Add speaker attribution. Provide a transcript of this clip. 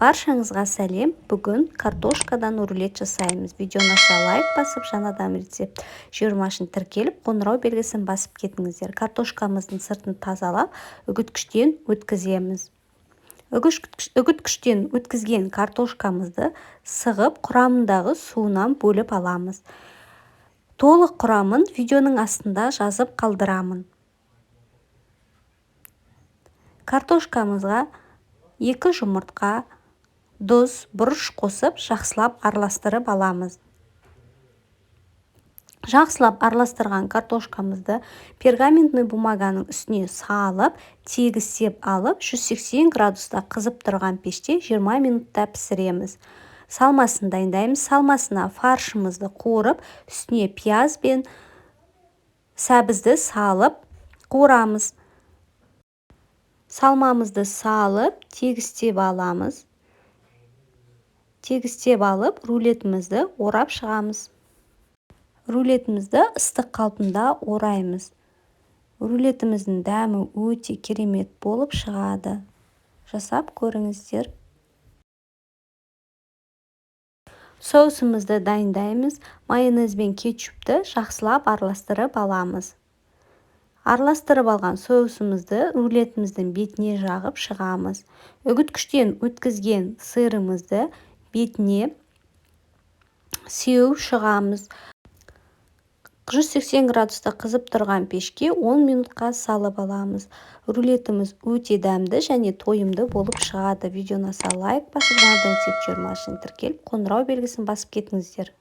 Speaker 1: Баршаңызға сәлем. Бүгін картошкадан рулет жасаймыз. Видеоны лайк басып, жаңадан рецепт жиырмашын тіркеліп, қоңырау белгісін басып кетіңіздер. Картошкамыздың сыртын тазалап, үгіткіштен өткіземіз. Үгіткіштен өткізген картошкамызды сығып, құрамындағы суынан бөліп аламыз. Толық құрамын видеоның астында жазып қалдырамын. Картошкамызға 2 жұмыртқа, тұз, бұрыш қосып, жақсылап араластырып аламыз. Жақсылап араластырған картошкамызды пергаментный бумаганың үстіне салып, тегістеп алып, 180 градуста қызып тұрған пеште 20 минутта пісіреміз. Салмасын дайындаймыз. Салмасына фаршымызды қуырып, үстіне пияз бен сәбізді салып қуырамыз. Салмамызды салып, тегістеп аламыз. Тегістеп алып, рулетімізді орап шығамыз. Рулетімізді ыстық қалпында ораймыз. Рулетіміздің дәмі өте керемет болып шығады. Жасап көріңіздер. Соусымызды дайындаймыз. Майонез бен кетчупты жақсылап араластырып аламыз. Араластырып алған соусымызды рулетіміздің бетіне жағып шығамыз. Үгіткіштен өткізген сырымызды бетіне сеуіп шығамыз. 180 градуста қызып тұрған пешке 10 минутқа салып аламыз. Рулетіміз өте дәмді және тойымды болып шығады. Видеоны лайк басып, жаңадан рецепт жиырмашын тіркеліп, қоңырау белгісін басып кетіңіздер.